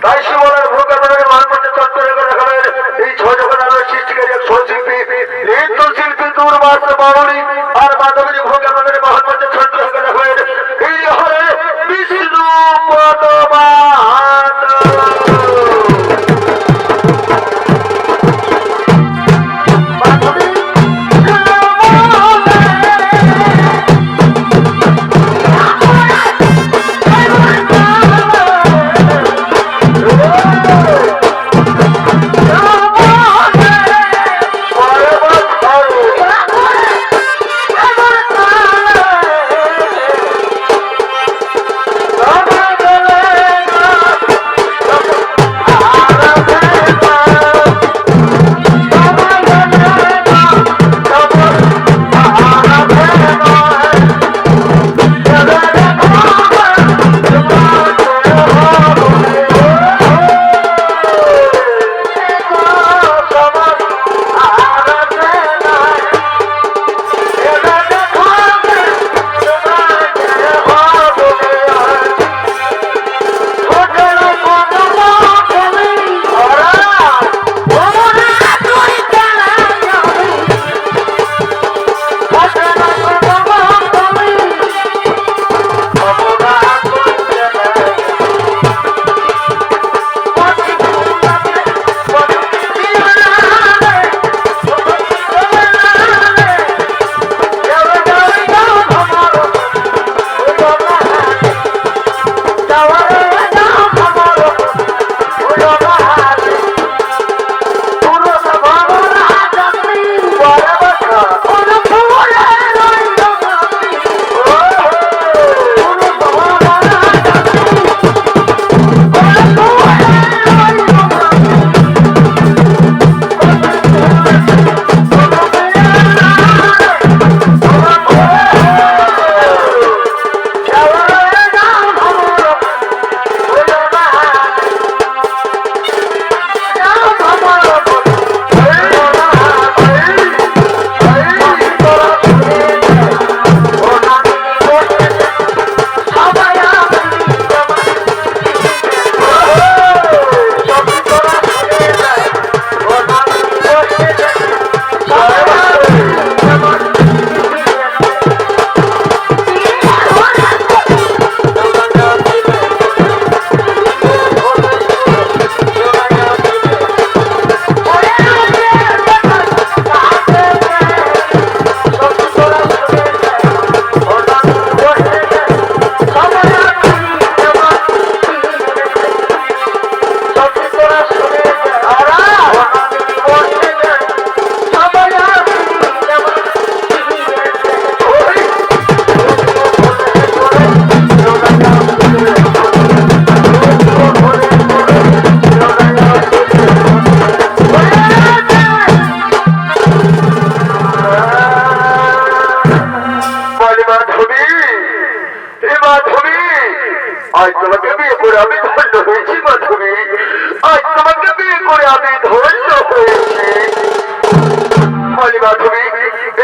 তাই সুবলের ভূকে মানুষের চত্বরে রাখাবেন এই ছয় জগন্নাথ সৃষ্টিকারী এক শিল্পী নৃত্যশিল্পী দুর্বাস বাউলি আর মাধবী ভূকে আমাদের মহানমন্ত্রের চত্বরে রাখাবেন এই হরে বিষ্ণু পদবাদ।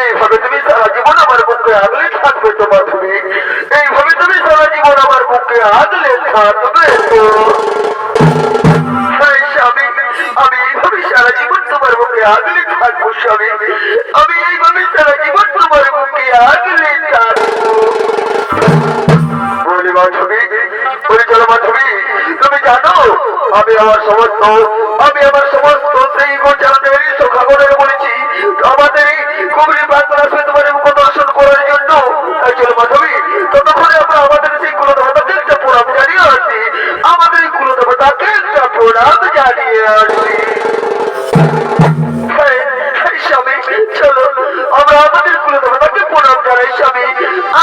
এইভাবে তুমি সারা জীবন আমার বুকে আগলে থাকবে তো মাধবী, এইভাবে তুমি সারা জীবন আমার বুকে আগলে থাকবে তো। স্বামী, আমি এইভাবে সারা জীবন তোমার বুকে আগলে থাকবো স্বামী, আমি এইভাবে সারা জীবন তোমার বুকে আগলে থাকবো। বলি মাধবী, বলি চলো মাধবী, তুমি জানো আমি আমার সমস্ত সেই গোচারদের সখাগণের বলেছি আমাদের এই কুমির প্রান্তর আসবে তোমার মুখ দর্শন করার জন্য। তাই চলো মাধবী, ততক্ষণে আমরা আমাদের সেই কুলদেবতাকে একটা প্রণাম জানিয়ে আসি, আমাদের এই কুলদেবতাকে একটা প্রণাম জানিয়ে আসি। স্বামী চলো আমরা আমাদের কুলদেবতাকে প্রণাম জানাই স্বামী,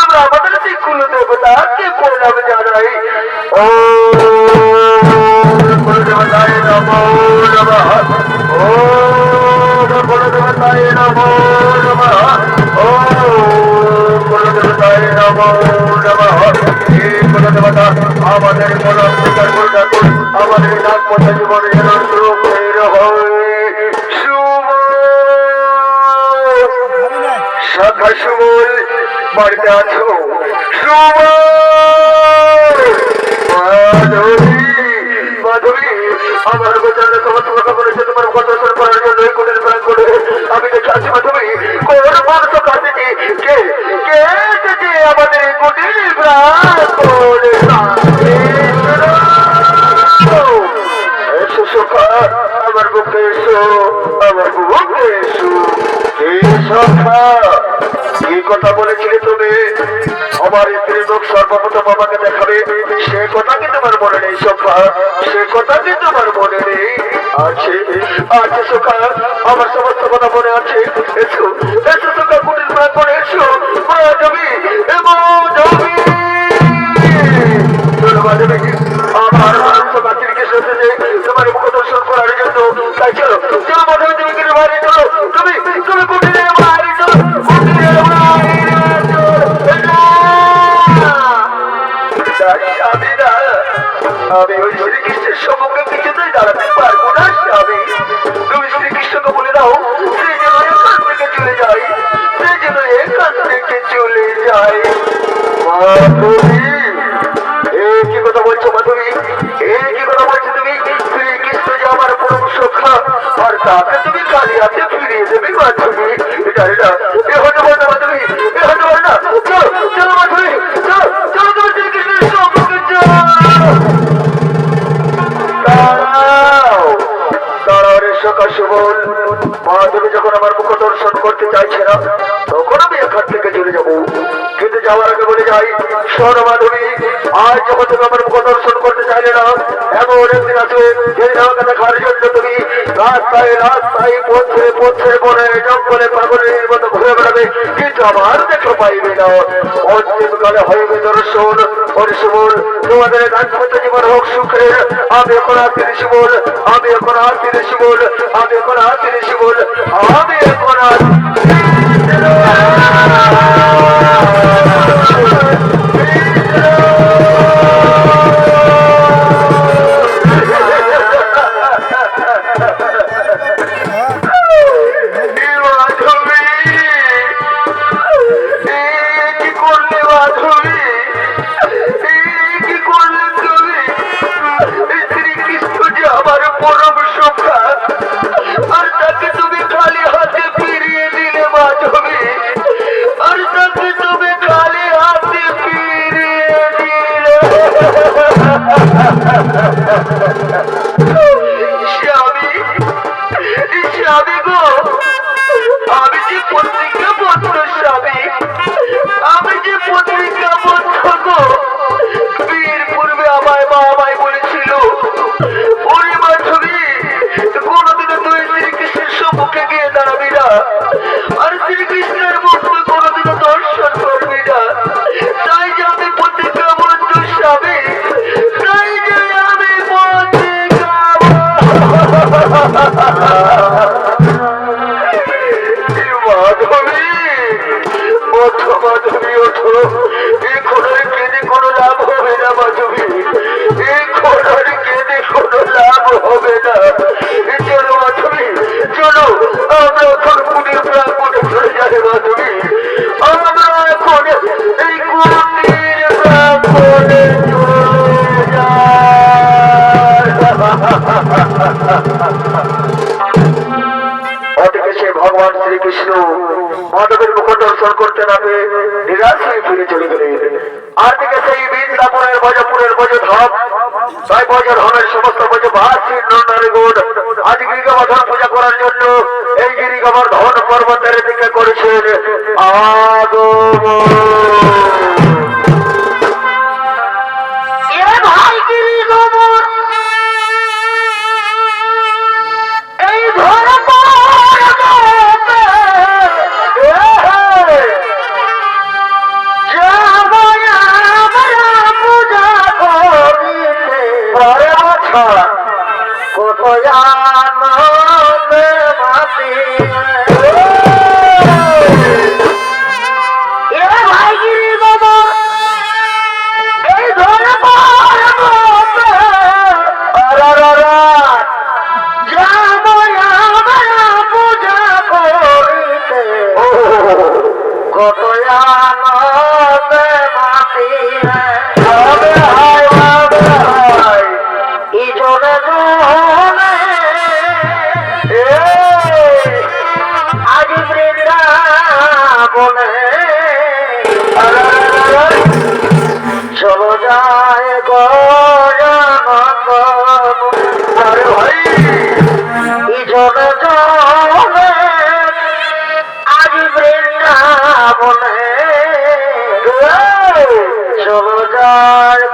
আমরা আমাদের সেই কুলদেবতাকে প্রণাম জানাই। ও কুলদেবতায় নমো নমঃ, ও কুলদেবতায় নমো নমঃ, ও কুলদেবতায় নমো নমঃ। হে কুলদেবতা, আমাদের মনন স্বীকার করে থাকুন, আমাদের দাম্পত্য জীবনে যেন সুখের হয়। শাখা সুবল বাড়িতে আছো? মাধবী, মাধবী, আমার গোচারে সমস্ত কথা বলেছে তোমার কথা করার জন্য এই কোটের প্রাণ করে আমি দেখে আছি মাধবী, কোন মানুষ কাছে কে কে এসেছে আমাদের এই কোটের প্রাণ করে। এসো সখা, আমার বুকে এসো, আমার বুকে এসো। সখা, কি কথা বলেছিলে তুমি আমার স্ত্রী লোক সর্বপ্রথম আমাকে দেখাবে, সে কথা কি তোমার মনে নেই সখা? সে কথা কি তোমার মনে নেই? আছে আছে সখা, আমার সমস্ত কথা মনে আছে। এসো এসো সখা, কুটির প্রাণ করে এসো। মাধবী, মাধবী, আমার মানুষ কাছে এসেছে তোমার মুখ দর্শন করার জন্য। তাই চলো চলো মাধবী, তুমি কিন্তু বাইরে চলো, তুমি তুমি কুটিরের বাইরে চলো, কুটিরের বাইরে চলো। আমি ওই শ্রীকৃষ্ণের সম্মুখে কিছুতেই দাঁড়াতে পারবো না স্বামী, তুমি শ্রীকৃষ্ণকে বলে দাও সে যেন এখান থেকে চলে যায়, সে যেন এখান থেকে চলে যায়। মাধবী, কি কথা বলছো মাধবী, কি কথা বলছো তুমি? শ্রীকৃষ্ণ যে আমার পরম সখা, আর তাকে তুমি খালি হাতে ফিরিয়ে দেবে মাধবী? জানি না, এ হতে পারে না মাধবী, এ হতে পারে না। চলো চলো মাধবী, চলো চলো, তুমি শ্রীকৃষ্ণের সম্মুখে যাও। দাঁড়াও দাঁড়াও রে সখা সুবল, মাধবী যখন আমার মুখ দর্শন করতে চাইছে না তখন আমি এখান থেকে চলে যাবো, কিন্তু যাওয়ার আগে বলে যাই শোনো মাধবী, আজ যখন তুমি আমার মুখ দর্শন করতে চাইলে না, এমন একদিন আসবে যেদিন আমাকে দেখার জন্য তুমি রাস্তায় রাস্তায় পথে পথে বনে জঙ্গলে পাগলের মতো ঘুরে বেড়াবে, কিন্তু আমার দেখা পাইবে না। অন্তিমকালে হইবে দর্শন। পরিশুবল, তোমাদের দাম্পত্য জীবন হোক সুখের। আমি এখন আসি শিবল, আমি এখন আসি শিবল, আমি এখন আসি শিবল, আমি এখন আসি। মাধবী, ওদিকে সে ভগবান শ্রীকৃষ্ণ মাধবের মুখ দর্শন করতে না পেয়ে নিরাশ হয়ে ফিরে চলে গেলেন। আর দিকে সেই বৃন্দাবনের বজপুরের বজধাম তাই বজধামের সমস্ত বজবাসী নারীগণ আজ গিরিগোবর্ধন পূজা করার জন্য এই গিরিগোবর্ধন পর্বতের দিকে করেছেন আগমন। চলো যায় জনে জনে আজ বৃন্দাবনে চলো যায়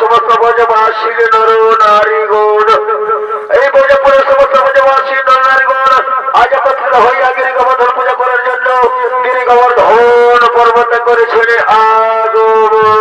সমস্ত বজবাসী নর নারীগণ এই বজপুরের সমস্ত বজবাসী নর নারীগণ আজ একত্রিত হইয়া গিরিগোবর্ধন পূজা করার জন্য গিরিগোবর্ধন পর্বতে করেছেন আগমন।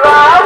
রাম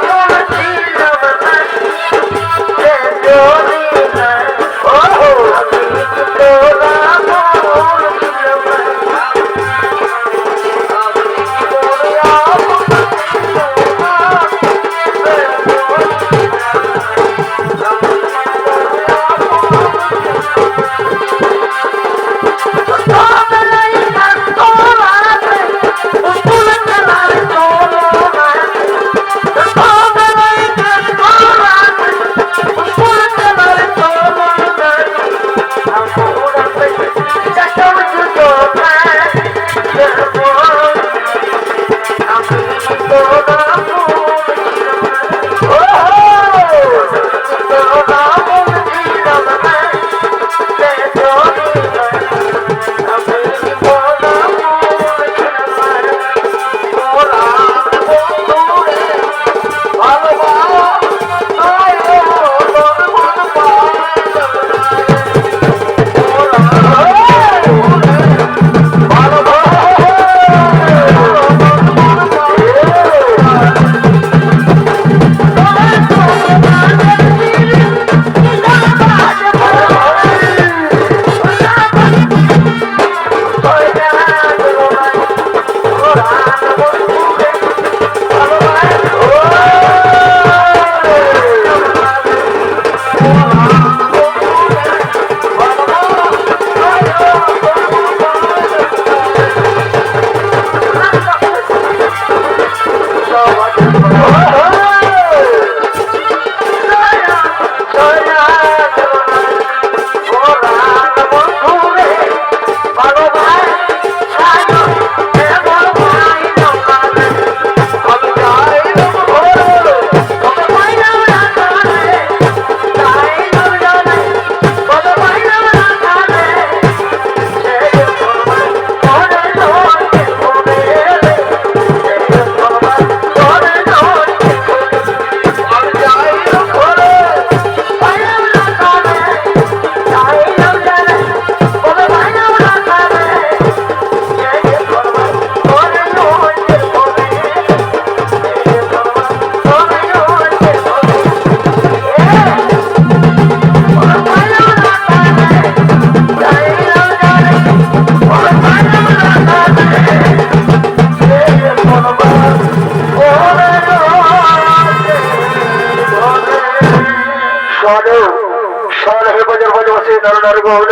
বসে নারনারগণ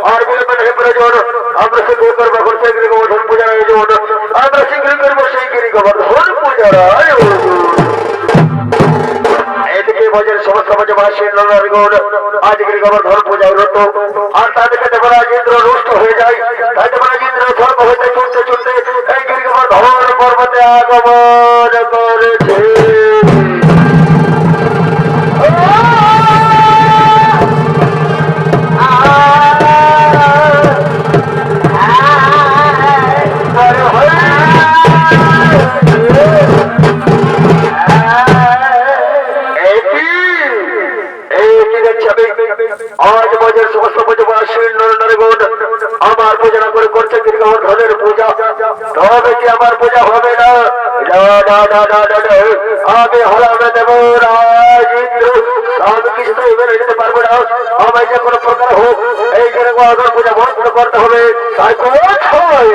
আর বিলম্বন হে প্রয়োজন আমরা শীঘ্র করবো এখন সেই গিরি গোবর্ধন পূজার আয়োজন আমরা শীঘ্র করবো সেই গিরি গোবর্ধন পূজার আয়োজন এদিকে বাজার সমস্ত বাসী নারনারগণ আজ গিরি গোবর্ধন পূজায় রত আর তাদেরকে দেবরাজ ইন্দ্র রুষ্ট হয়ে যায় তাই দেবরাজ ইন্দ্র স্বর্গ হইতে চলতে চলতে এই গিরি গোবর্ধন পর্বতে আগমন করেছে আজ বাজার সমস্ত পূজাবাসী নারনারগণ আমার পূজা না করে করছে গিরি গোবর্ধনের পূজা তবে কি আমার পূজা হবে না আগে হলামে দেব রাজ ইন্দ্র আমি কিছু তো এবার যেতে পারবো না আমায় যে কোনো প্রকার হোক এই গিরি গোবর্ধন পূজা বন্ধ করতে হবে তাই কোথায়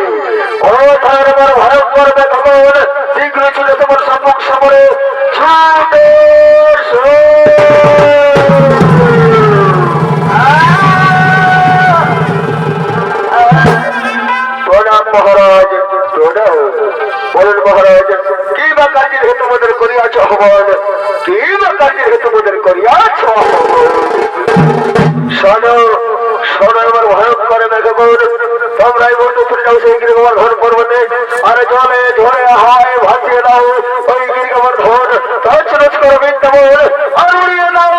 ও তার আমার ভারত করবে ভগবান শীঘ্র ছিল তোমার সম্মুখ সমরে ছুটে মহারাজ বলুন মহারাজ কি বা কাজের হেতু মোদের করিয়াছ হবন কি বা কাজের হেতু মোদের করিয়াছ শোনো শোনো এবার ভয়ঙ্কর মেঘবন তোমরা এই মুহূর্তে ছুটে যাও সেই গিরি গোবর্ধন পর্বতে আর জলে ঝরে হায় ভাসিয়ে দাও ওই গিরি গোবর্ধন তছনছ করো বৃন্দাবন আর উড়িয়ে দাও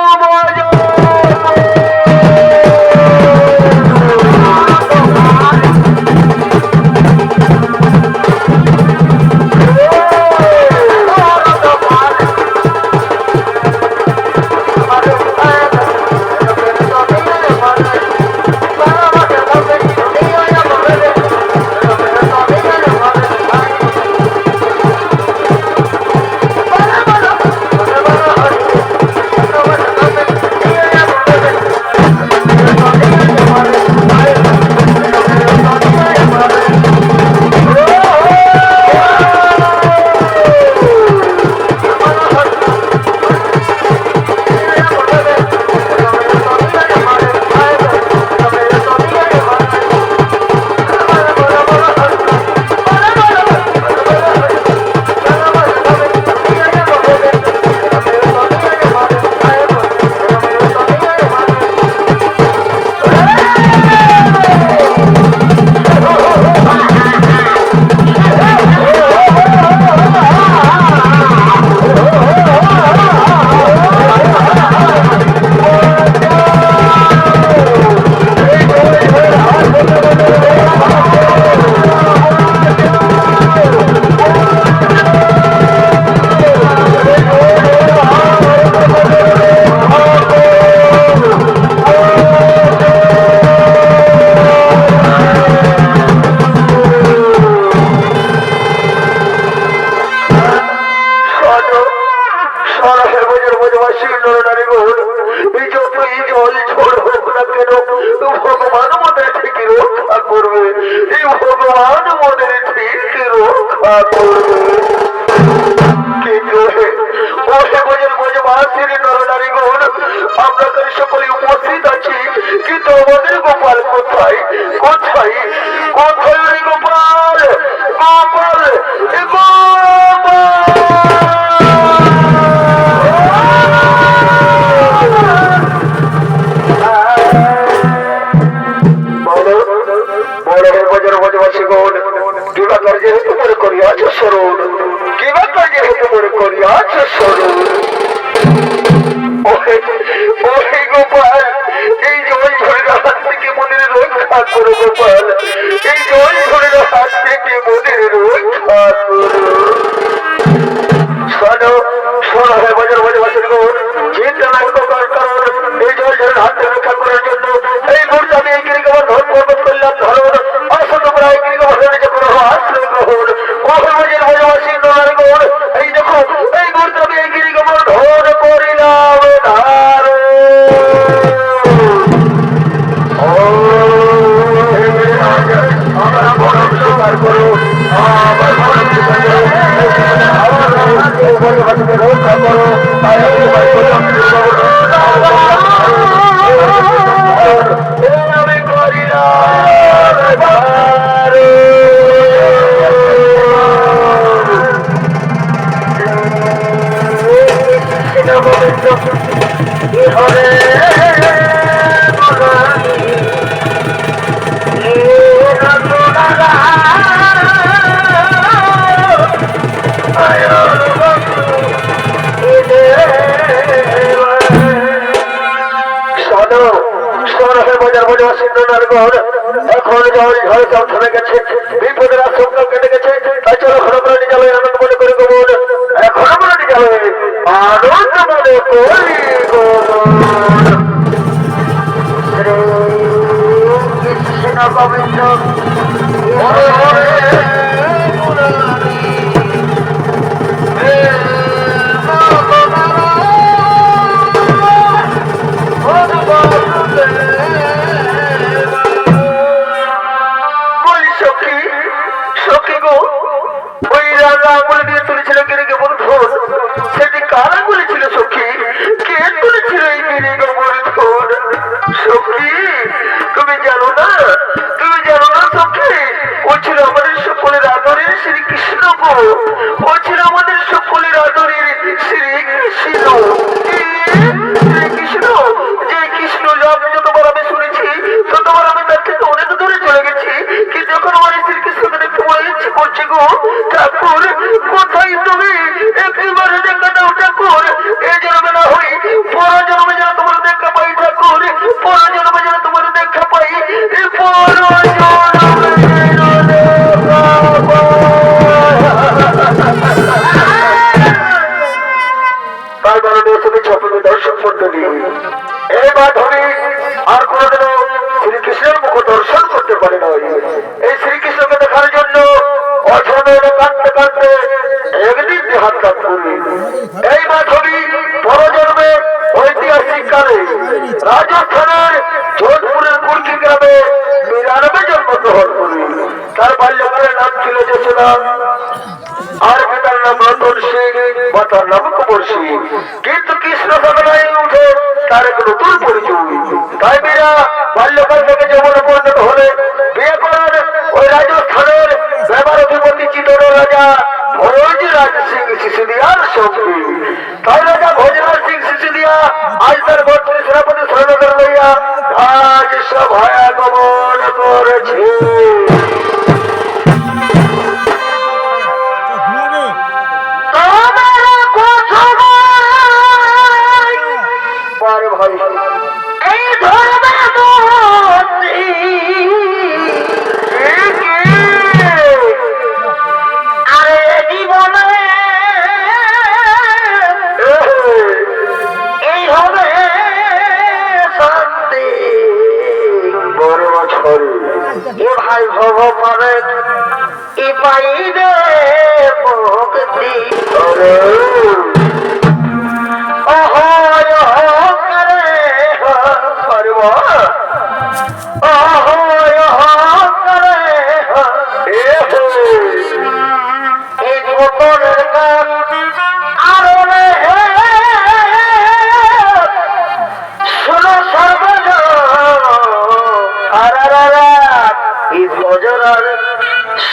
ভগবান আমাদের থেকে রক্ষা করবে এই ভগবান আমাদের থেকে রক্ষা করবে কিন্তু আমরা সকলে উপস্থিত আছি কিন্তু আমাদের গোপাল কোথায় কোথায় কোথায় গোপাল গোপাল গোপাল এই জল ঝরে হাত থেকে মনের রক্ষা করো গোপাল এই জল ঝরে হাত থেকে মনের রক্ষা করো শোনো শোনো হে বাজার বাজার গোল চিন্তা না করার কারণ এই জল ঝরে হাত থেকে রক্ষা করার জন্য এই মুহূর্তে আমি এই গিরি গোবর্ধন পর্বত করলাম ধরুন আসন্ন প্রায় গিরি গোবর্ধনের যে কোনো আশ্রয় গ্রহণ বাজার বাজাবাসী নোনার গোল এই দেখো এই মুহূর্তে আমি এই গিরি গোবর্ধন করিলাম রক্ষা করো গোবিন্দ কি হরে এখন যাওয়ার ঘরে সব থেমে গেছে, বিপদের আশঙ্কা কেটে গেছে। তাই চলো এখন আমরা নিয়ে যাবো, আনন্দ মনে করে গোবর এখন আমরা নিয়ে যাবো, আনন্দ মনে করি গোবর। শ্রী কৃষ্ণ গোবিন্দ হরে হরে সেটি কারা বলেছিল সখী? কে তুলেছিল এই গিরিগর বলধন? সখী তুমি জানো না, তুমি জানো না সখী, ও ছিল আমাদের সকলের আদরের শ্রীকৃষ্ণ গো, ও ছিল আমাদের সকলের আদরের শ্রীকৃষ্ণ। শ্রীকৃষ্ণ, যে কৃষ্ণ নাম যতবার আমি শুনেছি ততবার আমি তার থেকে অনেক দূরে চলে গেছি, কিন্তু এখন আমার শ্রীকৃষ্ণকে দেখতে বলে ইচ্ছে করছে গো। ঠাকুর কোথায় তুমি? একেবারে দেখা দাও ঠাকুর, এই জন্মে না হই পর জন্মে যেন তোমার দেখা পাই ঠাকুর, পর জন্মে যেন তোমার দেখা পাই, পর তার কারণে তুমি সকলে দর্শক মন্ডলী এই মাধ্যমে আর কোনদিনও শ্রীকৃষ্ণের মুখ দর্শন করতে পারে নয়। এই শ্রীকৃষ্ণকে দেখার জন্য অঝরে কাঁদতে কাঁদতে একদিন দেহাত কাজ করবে। এই মাধ্যমে পরজন্মে ঐতিহাসিক কালে রাজস্থানের যোধপুরের কুর্কি গ্রামে ৯২ জন্মগ্রহণ করবে। তার বাল্যকালের নাম ছিল যশোদা, আর পিতার নাম রতন সিং, মাতার নাম কুমর সিং। কিন্তু কৃষ্ণ সাধনায় উঠে তার এক নতুন পরিচয়। তাই মেয়েরা বাল্যকাল থেকে যৌবনে পরিণত হলে বিয়ে করেন ওই রাজস্থানের ব্যবহার অধিপতি চিতর রাজা ভোজরাজ সিং সিসোদিয়ার সঙ্গে। তাই রাজা ভোজরাজ সিং সিসোদিয়া আজ তার বর্তমানে সেনাপতি স্বর্ণধর লইয়া আজ সভায় আগমন করেছে। এই হবে শান্তি বড় বছর এ ভাই ভব পরে এ পাইবে মুক্তি।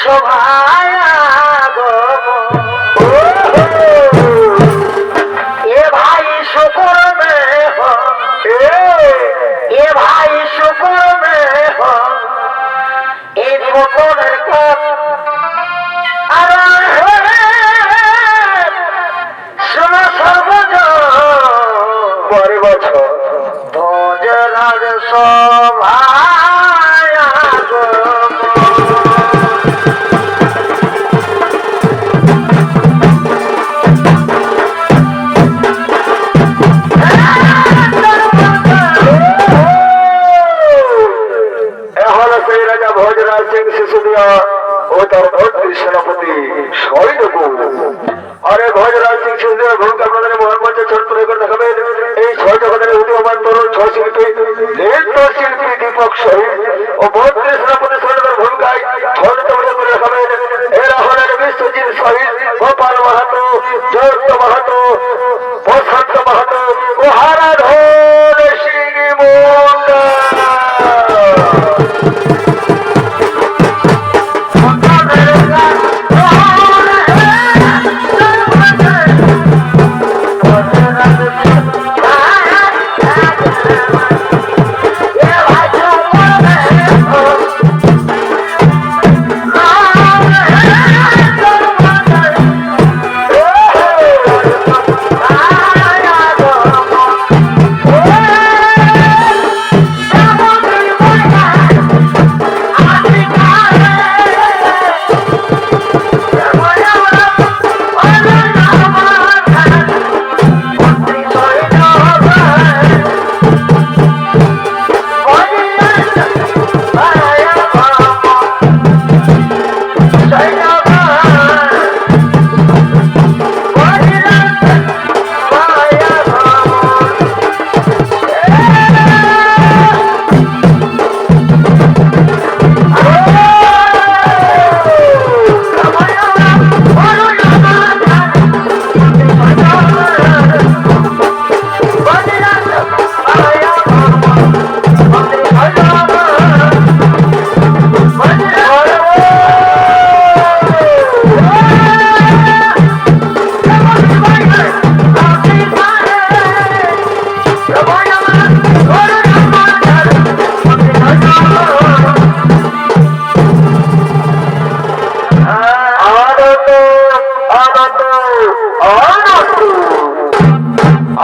সভায় এ ভাই শুকুর মেহ, এ ভাই শুকুর মেহ, এই ফোটনের কাপ আর শোনো সর্বজ পরে বছর ভোজরাজ সভায় ও তার ভদ্রী সেনাপতি আরে ভোজরাজ সিং সিসোদিয়ার ভূমিকা আপনাদের মহানমঞ্চে ছোট্ট করে দেখাবেন। এই ৬ জগতের উদীয়মান তরুণ ৬ শিল্পী নৃত্য শিল্পী দীপক শহীদ ও ভদ্রী সেনাপতি স্বর্ণধর ভূমিকায় ছোট্ট করে দেখাবেন। এরা হলেন বিশ্বজিৎ শহীদ, গোপাল মাহাতো, জয়ন্ত মাহাতো, প্রশান্ত মাহাতো ও হারাধর সিং মুন্ডা।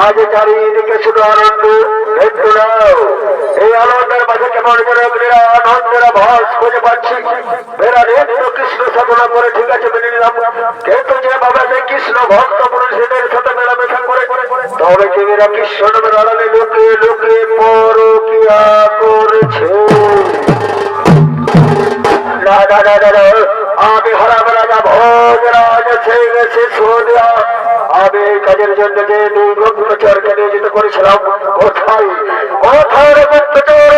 আজ চারিদিকে শুধু আনন্দ এই আনন্দের মাঝে কেমন করে আনন্দের ভাস খুঁজে পাচ্ছি এরা নিত্য কৃষ্ণ সাধনা করে ঠিক আছে মেনে নিলাম কিন্তু যেভাবে সেই কৃষ্ণ ভক্ত পুরুষদের সাথে মেলামেশা করে তবে কি এরা কৃষ্ণ নামের আড়ালে লোকে লোকে পরকিয়া করেছে না না না না আমি হরাম রাজা ভোজরাজ গেছে সোনিয়া আমি এই কাজের জন্য যে দুই গুপ্তচরকে নিয়োজিত করেছিলাম কোথায় কোথায় গুপ্তচর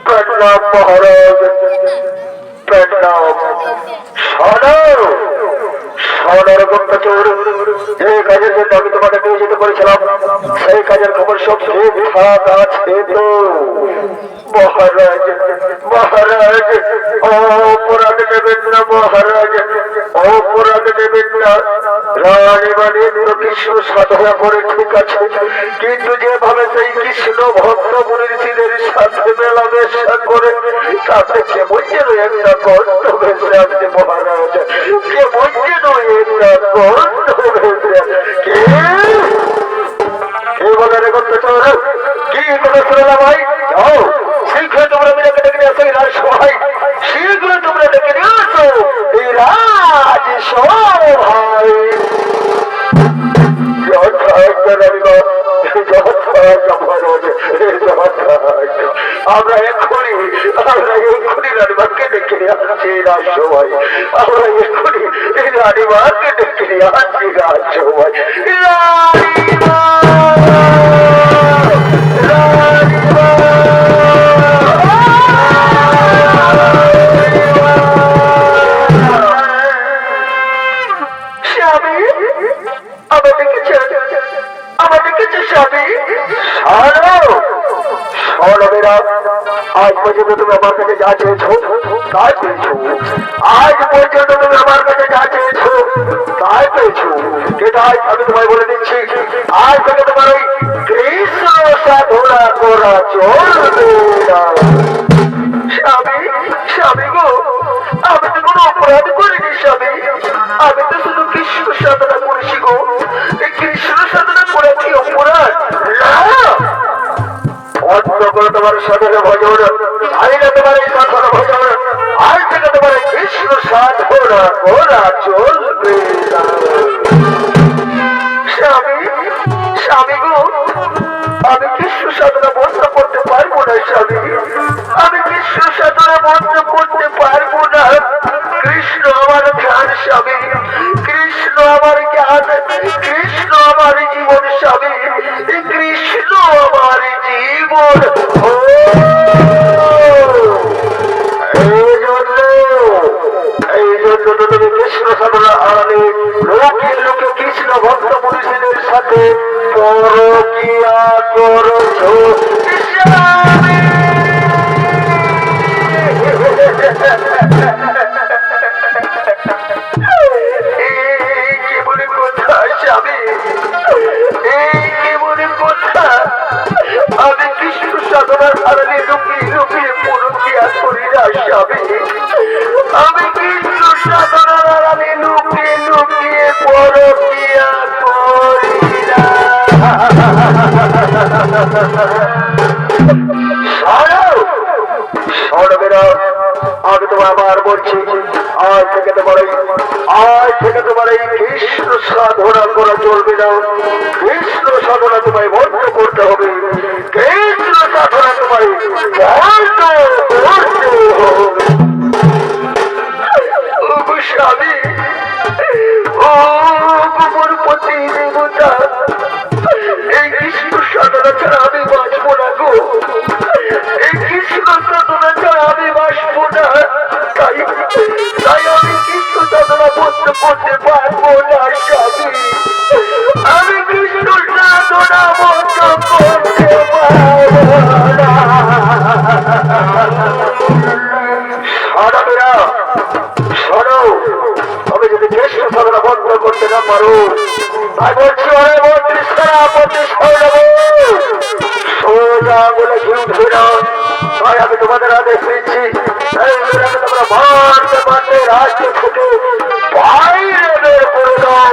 প্রণাম মহারাজ প্রণাম সদর গুপ্তচর যে কাজের জন্য আমি তোমাকে নিয়োজিত করেছিলাম সেই কাজের খবর সব ঠিকঠাক আছে তো মহারাজ মহারাজ অপরাধ নেবেন না মহারাজ অপরাধ নেবেন না রানী মানে কৃষ্ণ সাধনা করে ঠিক আছে কিন্তু যেভাবে সেই কৃষ্ণ ভক্ত মুনিদের সাথে মেলামেশা করে তাতে কেমন যেন একটা কষ্ট হয়েছে আপনি মহারাজ কেমন যেন একটা কষ্ট হয়েছে কি বলে রে গুপ্তচর কি কথা শুনলাম ভাই যাও শীঘ্র তোমরা মিলাকে ডেকে নিয়ে আসো এই রাজসভায় শীঘ্র তোমরা ডেকে নিয়ে আসো এই রাজসভায় আমরা এক্ষুনি রানীমাকে ডেকে নিয়ে আসছি রাজসভায় আমরা এক্ষুনি রানীমাকে ডেকে নিয়ে আসছি রাজসভায় আজ পর্যন্ত তুমি আমার কাছে যা চেয়েছো তাই পেয়েছো আজ পর্যন্ত তুমি আমার কাছে যা চেয়েছো তাই পেয়েছো কিন্তু আজ আমি তোমায় বলে দিচ্ছি আজ থেকে তোমার ওই কৃষ্ণ সাধনা করা চলবে না স্বামী স্বামী গো আমি তো কোনো অপরাধ করিনি স্বামী আমি তো শুধু কৃষ্ণ সাধনা করেছি গো এই কৃষ্ণ সাধনা করে কি অপরাধ না অন্য করে তোমার সাধনা ভজন আমি না তোমার এই সাধনা ভজন আজ থেকে তোমার কৃষ্ণ সাধনা করা চলবে না স্বামী স্বামী গো আমি কৃষ্ণ সাধনা বন্ধ করতে পারবো না স্বামী আমি কৃষ্ণ সাধনা বন্ধ করতে পারবো না কৃষ্ণ আমার ধ্যান স্বামী কৃষ্ণ আমার জ্ঞান কৃষ্ণ আমার জীবন স্বামী কৃষ্ণ আমার জীবন এই জন্য তুমি কৃষ্ণ সাধনা আড়ালে লোকে লোকে কৃষ্ণ ভক্ত পুরুষদের সাথে পরকিয়া করছো না। আমি তোমার আবার বলছি, আজ থেকে তোমার এই কৃষ্ণ সাধনা করা চলবে না। কৃষ্ণ সাধনা তোমায় বন্ধ করতে হবে। কৃষ্ণ সাধনা তোমায় বন্ধ করতে হবে। স্বামী, ও গোবর পতি দেবতা, এই কৃষ্ণ সাধনা ছাড়া আমি বাঁচবো না গো। এই কৃষ্ণ সাধনা ছাড়া আমি বাঁচবো না। তাই আমি কৃষ্ণ সাধনা বন্ধ করতে পারবো না স্বামী। আমি কৃষ্ণ সাধনা বন্ধ করতে পারবো না। সাধকেরা শোনো, আমি যদি কৃষ্ণ সাধনা বন্ধ করতে না পারো, তাই বলছি অনেক সোজা বলে ঘি উঠবে না। তাই আমি তোমাদের আদেশ দিচ্ছি, তোমরা মারতে মারতে রাজ্য থেকে বাইরে বের করে দাও।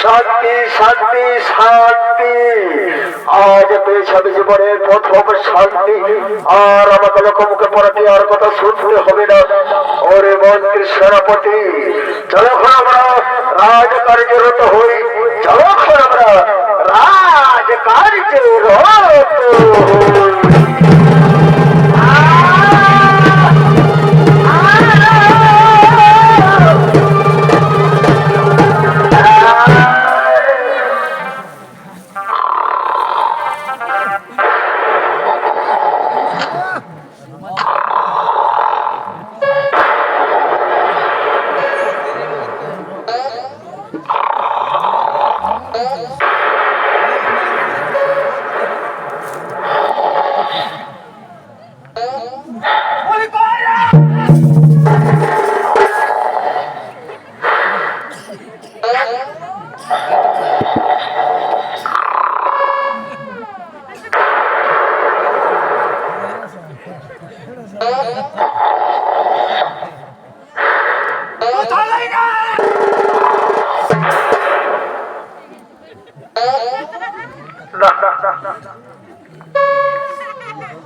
শান্তি শান্তি শান্তি আজ পেয়েছে জীবনের প্রথম শান্তি আর আমাকে লোক মুখে পড়াতে আর কথা শুনতে হবে না ওরে মন্ত্রী সেনাপতি যখন আমরা রাজকার্যে রত হই যখন আমরা রাজকার্যে রত হই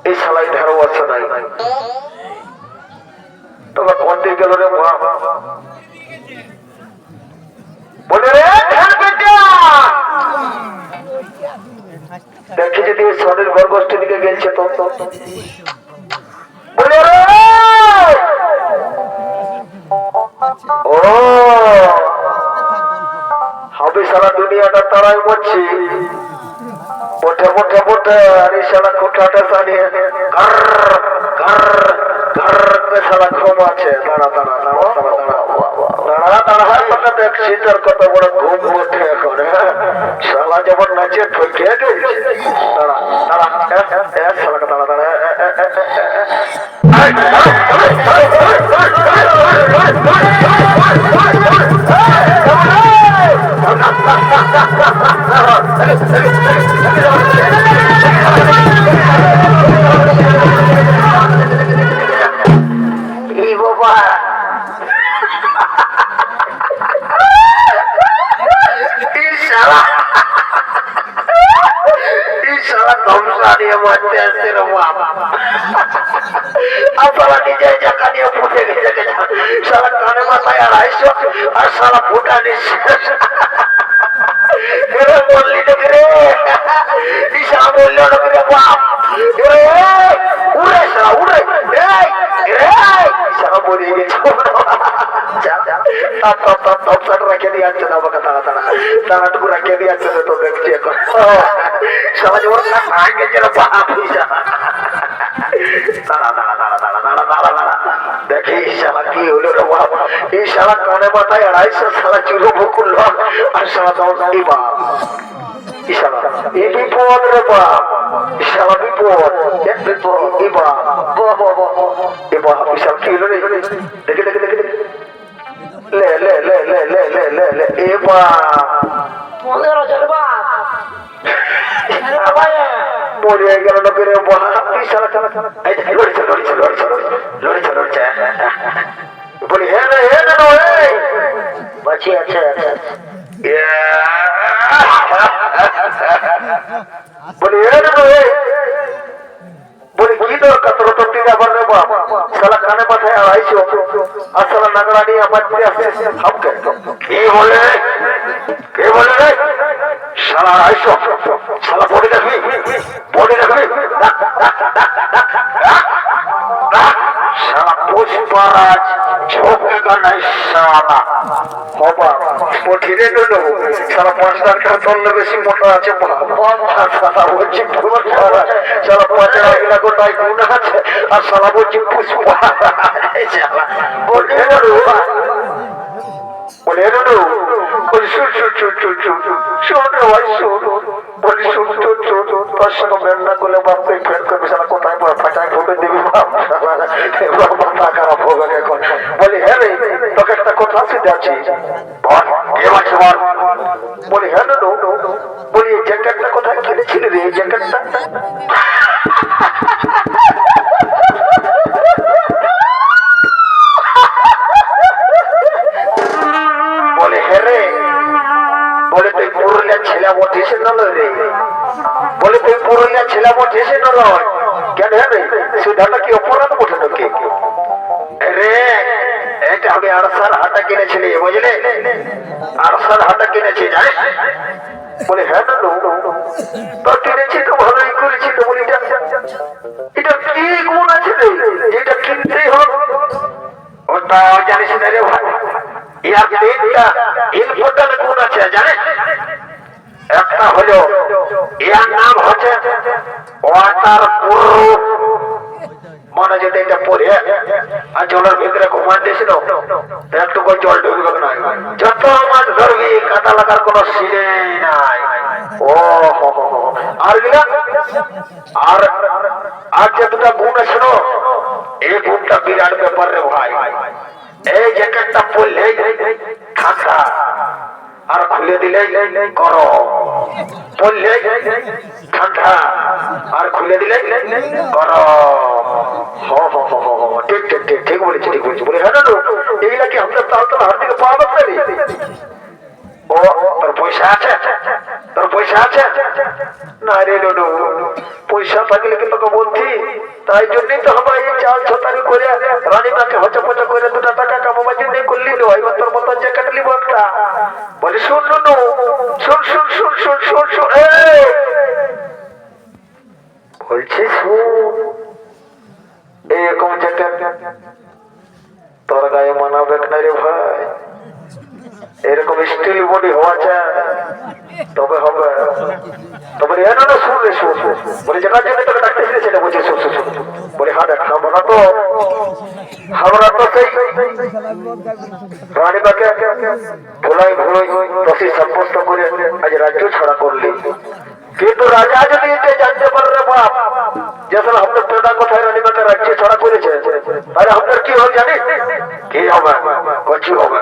এই শালাই ধারো আছে নাই তবে কোন দিকে গেল রে বলে রে দেখি যদি শরীর গর্ভষ্ঠের দিকে গেছে তো বলে রে ও হবে সারা দুনিয়াটা তারাই বলছি বটে বটে বটে আর এই শালা কোঠাটা চালিয়ে ঘর ঘর ঘর শালা ঘুম আছে দাঁড়া দাঁড়া দাঁড়া দাঁড়া দাঁড়া দাঁড়া দেখছি তোর কত বড় ঘুম ওঠে এখন শালা যেমন নাচে ঠকে গেছে দাঁড়া দাঁড়া শালাকে দাঁড়া দাঁড়া নিজে জায়গা নিয়ে ফুটে গেছে সারা কানে মাথায় আড়াইশো আর সারা ফুটা নিচ্ছে বললি নাকি রে ঈশা বলল নাকি রে বাপ উড়ে সারা উড়ে সারা বলিয়ে গেছে রেখে দিয়ে আসছে না আমাকে তাড়া তাড়া তাড়াটুকু রেখে দিয়ে আসছে তো দেখছি এখন সারা জীবন গেছে বাপ দাঁড়া দাঁড়া দাঁড়া দাঁড়া দাঁড়া দাঁড়া দাঁড়া দেখি শালা কি হলো রে বাবা এই শালা কানে মাথায় আড়াইশো শালা চুলো বকুল আর শালা দাও এই বাপ শালা এই বিপদ রে বাপ শালা বিপদ এক বিপদ এই বাপ এই বাপ শালা কি হলো রে দেখে দেখে দেখে লে লে লে লে লে লে লে লে এ বাপ মরে গেল লোকের বলি হ্যাঁ রে হ্যাঁ কেন বাঁচি আছে বলি বলি কি দরকার তোর তো টিকা করে সালা কানে পাঠায় আড়াইশো আর সালা নাগরা নিয়ে আমার আসে কে বলে কে বলে রে সালা আড়াইশো সালা বডি দেখবি সালা পুষ্পরাজ ঝোঁকেগা নাই সালা হবা পঠিরে নেব সালা 5 টাকা তল্লে বেশি মোটা আছে সালা বলছি সালা 5 টাকা গোটাই গুণ আছে আর সালা বলছি পুষ্পরাজ সালা বলে বলি শুন বলি শুন তোর সঙ্গে মেন্না করলে বাপকে ফের করবি সালা কোথায় ফাটায় ঠোকে দিবি বাপ মাথা খারাপ হবে এখন বলি হ্যাঁ রে তোকে একটা কথা শিখাচ্ছি বল কে আছে বল বলি হ্যাঁ বলি এই জ্যাকেটটা কোথায় কিনেছিলি রে এই জ্যাকেটটা নলয় রে বলে তুই পুরুলিয়া ছেলে বটেছে নলয় কেন রে সুধাটা কি অপরাধ বটে নাকি রে এটা আমি আরসার হাটা কিনেছিলি বুঝলে আরসার হাটা কিনেছি জানিস বলে হ্যাঁ না তো কিনেছি তো ভালোই করেছি তো বলি এটা কি গুণ আছে রে এটা কিনতেই হবে ওটা জানিস না রে ভাই ইয়ার তিনটা ইম্পর্টেন্ট গুণ আছে জানিস একটা হলো ইয়ার নাম হচ্ছে ওয়াটার প্রুফ মনে যদি এটা পড়ে আর জলের ভিতরে ঘুমান দিয়েছিল একটু জল ঢুকবে না যত মাছ ধরবি কাটা লাগার কোন সিনে নাই ও আর আর আর যে দুটা গুণ আছে এই গুণটা বিরাট ব্যাপার রে ভাই এই জ্যাকেটটা পরলে ঠান্ডা আর খুলে দিলে গরম পরলে ঠান্ডা আর খুলে দিলে গরম ঠিক ঠিক ঠিক ঠিক বলেছি ঠিক বলেছি বলে হ্যাঁ এইগুলা কি আমাদের তাহলে তো হাত থেকে পাওয়া যাবে ও তোর পয়সা আছে তোর পয়সা আছে না রে ডোডো পয়সা থাকলে কি তোকে বলছি তাই জন্যই তো আমরা এই চাল ছতারি করে রানীমাকে হচপচা করে 2 টাকা কামাবার জন্য করলি নো এবার তোর মতন জ্যাকেট লিব একটা বলে শুন নো শুন শুন শুন শুন শুন শুন বলছি শুন এরকম জ্যাকেট তোর গায়ে মানাবে না রে ভাই এরকম স্টিল বডি হওয়া চায় তবে হবে তবে এনো না শুন রে শুন বলে যেটার জন্য তোকে ডাকতেছি সেটা বলছে শুন শুন বলে হ্যাঁ দেখ আমরা তো সেই রানীবাকে ভোলাই ভোলাই রসি সাব্যস্ত করে আজ রাজ্য ছাড়া করলি কিন্তু রাজা যদি এতে জানতে পারলে বাপ যে আসলে আমাদের প্রদা কোথায় রানীবাকে রাজ্য ছাড়া করেছে তাহলে আমাদের কি হবে জানিস কি হবে কচু হবে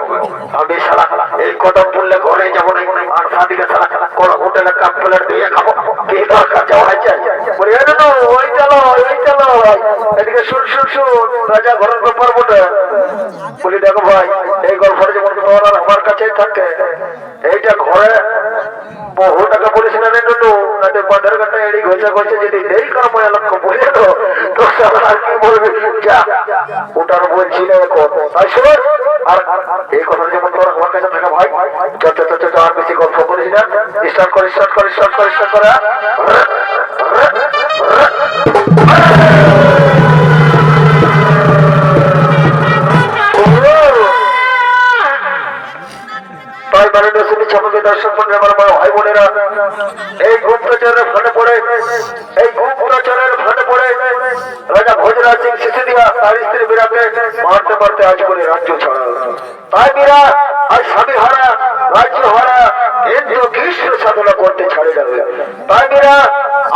আমি সারা এই কদম পড়লে ঘরে যাবো না আর সাদিকে সারা কোন হোটেলে কাপ প্লেট দিয়ে খাবো কি দরকার যাওয়া হয়েছে বলে ওই চলো এদিকে শুন শুন শুন রাজা ঘরের ব্যাপার বটে বলি দেখো ভাই এই গল্পটা যেমন তোমার আমার কাছেই থাকে এইটা ঘরে বহু টাকা বলিস না রে নুনু না বাঁধের ঘাটা এড়ি ঘষা ঘষে যদি দেরি করা লক্ষ্য বলে তো আর কি বলবি যা ওটার বলছি না এখন তাই শোন আর এই কথাটা যেমন তোর আমার কাছে থাকা ভাই যত আর বেশি গল্প করিস না স্টার্ট করে দর্শক আমার ভাই বোনেরা এই গুপ্তচরের ফাঁদে পড়ে রাজা ভোজরাজ সিং সিসোদিয়া তার স্ত্রী মীরাকে মারতে মারতে আজ করে রাজ্য ছাড়া তাই মীরা আজ স্বামী হারা রাজ্য হারা কিন্তু কৃষ্ণ সাধনা করতে ছাড়ে যাবে তাই মীরা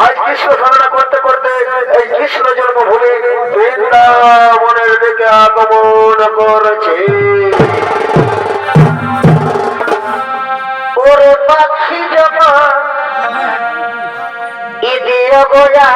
আজ কৃষ্ণ সাধনা করতে করতে এই কৃষ্ণ জন্মভূমি বৃন্দাবনের দিকে আগমন করেছে ওরে পাখি যখন ইদিও গোয়া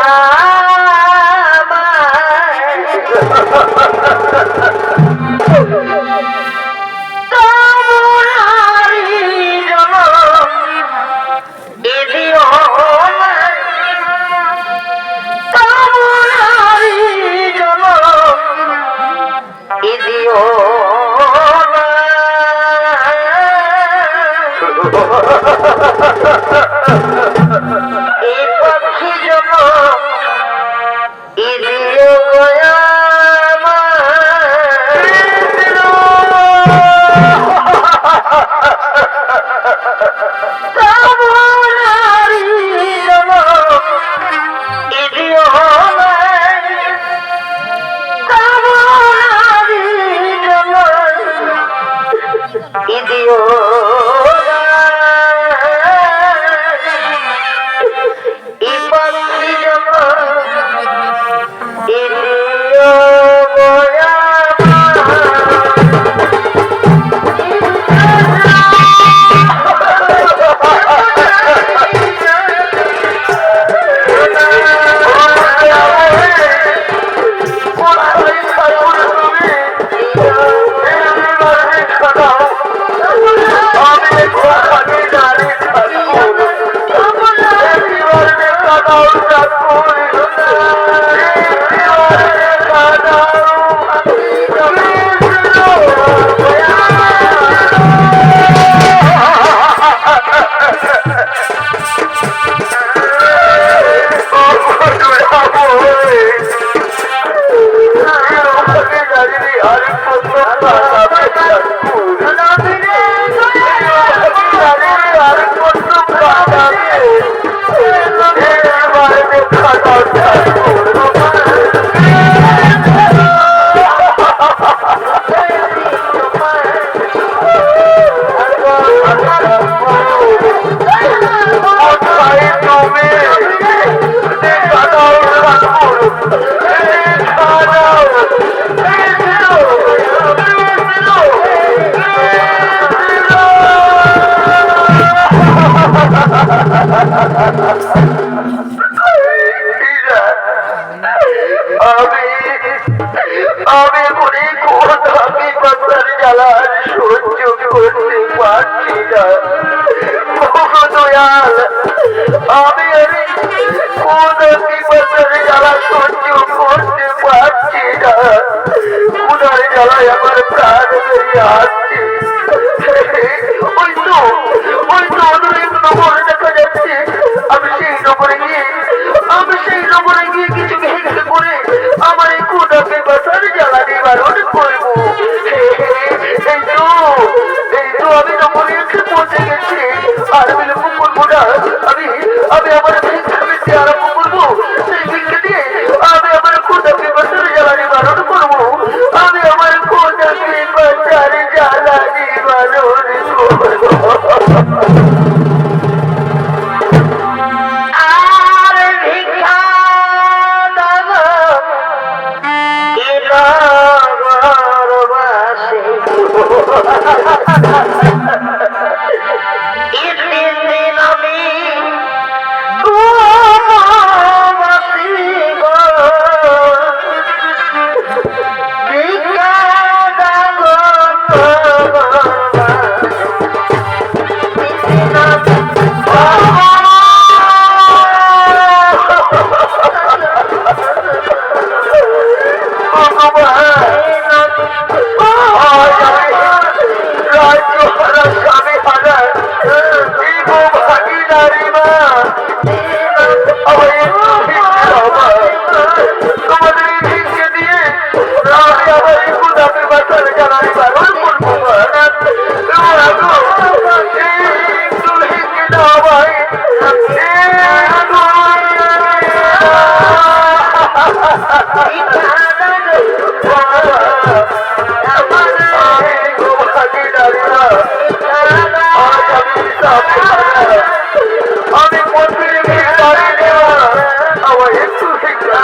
আমি মনে কোথামি পাতার জ্বালা সহ্য করতে পারছি না। দয়াল আমি কোথামি পাতার জ্বালা সহ্য করতে পারছি না। উনার জ্বালায় আমার প্রাণ বেরিয়ে আসছে। ওই তো ওদের এক নম্বর দেখা যাচ্ছে। আমি সেই নম্বরে গিয়ে কিছু ভেঙে করে আমার এই কোথামি পাতার জ্বালা নিবারণ করবো। এই তো আমি নম্বরে এসে পৌঁছে গেছি। আর বিলম্ব করবো না। আমি আমার ভিক্ষা পেতে আরম্ভ করবো। সেই ভিক্ষা দিয়ে আমি আমার কোথামি পাতার জ্বালা নিবারণ করবো। আমি আমার কোথামি পাতার জ্বালা নিবারণ করবো। আমি মন্দিরে আমার একটু শিক্ষা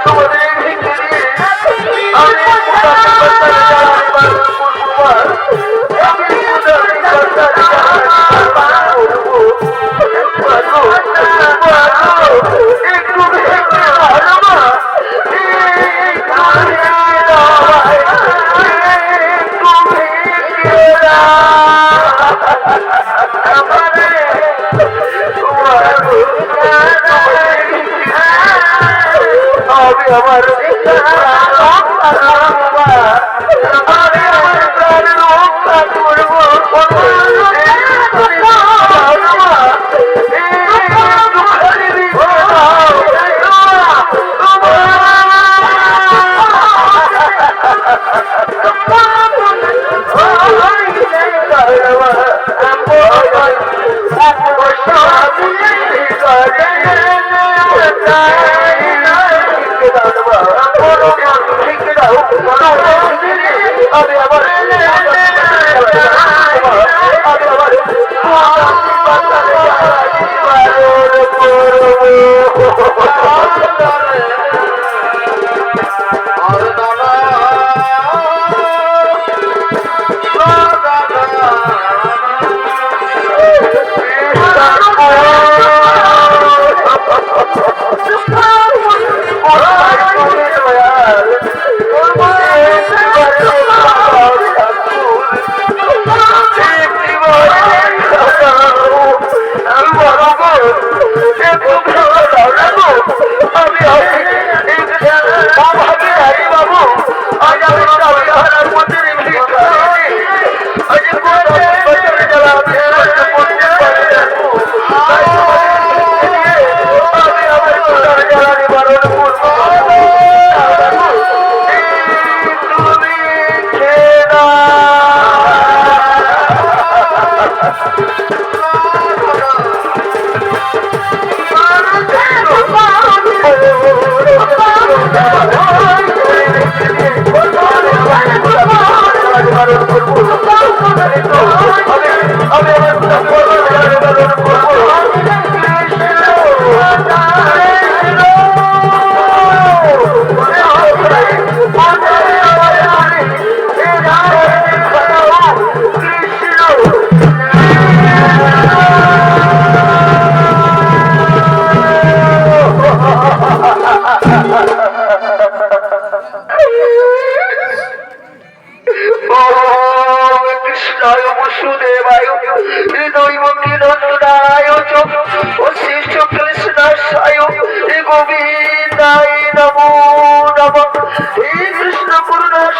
তোমাদের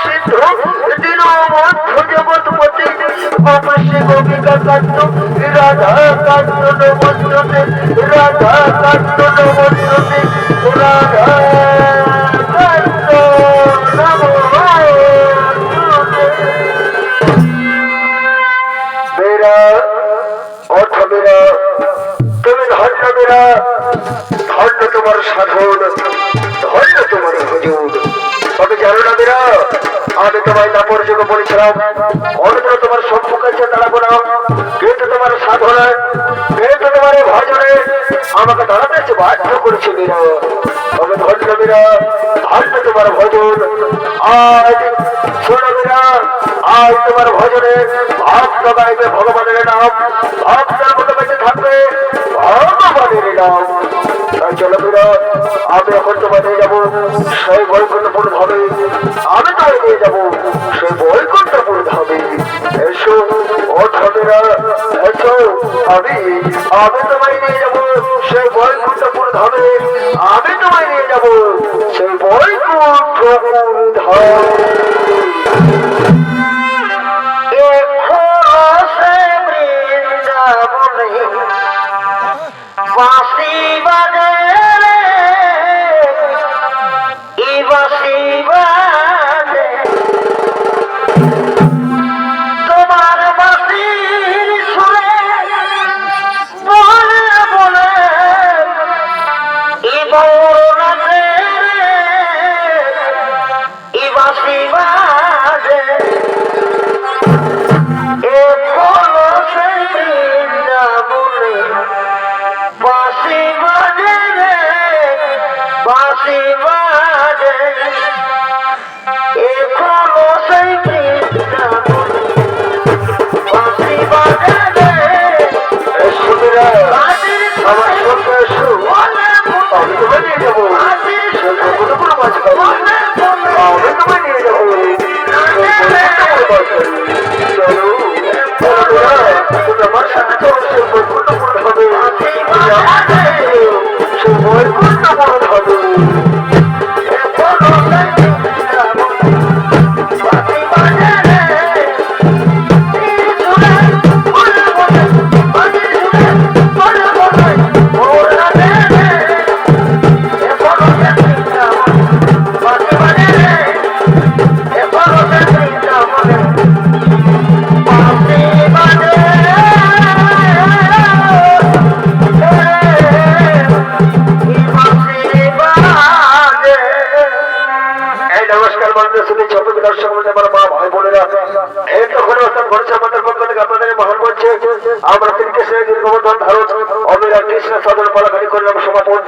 সিদ্ধ দিন মধ্য জগৎপতি অবশ্যই গোপিকা কান্ত রাধা কান্ত নমস্তে রাধা কান্ত নমস্তে রাধা কান্ত মেরা অর্থ মেরা তুমি ধন্য মেরা ধন্য তোমার সাধন ধন্য তোমার হুজুর তবে জানো না মেরা আমি তোমায় নাপর যুগে বলেছিলাম অন্য তোমার সম্মুখ আছে দাঁড়াবো না কিন্তু তোমার সাধনায় কিন্তু তোমার ভজনে আমাকে দাঁড়াতে বাধ্য করেছে মেরা তবে ধন্য মেরা ধন্য তোমার ভজন আজ শোনো মেরা আজ তোমার ভজনে ভক্ত গাইবে ভগবানের নাম ভক্তের মতো বেঁচে থাকবে ভগবানের নাম তাই চলো মেরা আমি এখন তোমায় নিয়ে যাবো সেই বৈকুণ্ঠপুর ধামে আমি তোমায় নিয়ে যাবো সেই বৈকুণ্ঠপুর ধামে এসো ও ধামেরা এসো আমি তোমায় নিয়ে যাবো সেই বৈকুণ্ঠপুর ধামে আমি তোমায় নিয়ে যাবো সেই বৈকুণ্ঠপুর ধামে বাঁশি বাজে রে এই বাঁশি বাজে তোমার বাঁশির সুরে বলে বলে এই বরণাতে এই বাঁশি বাজে এ বলো সেই বৃন্দাবনে বাঁশি বাজে রে বাঁশি বাজে এখনো সেই বৃন্দাবনে বাঁশি বাজে রে সুবিরা আমার সঙ্গে এসো আমি তোমায় নিয়ে যাবো কোনো মাছ খাবো আমি তোমায় নিয়ে যাবো চলো তোমার সাথে তো সেই বৈকুণ্ঠপুর হবে সেই বৈকুণ্ঠপুর হবে আমরা কৃষ্ণ সাধন পালাখানি করলাম সমাপন।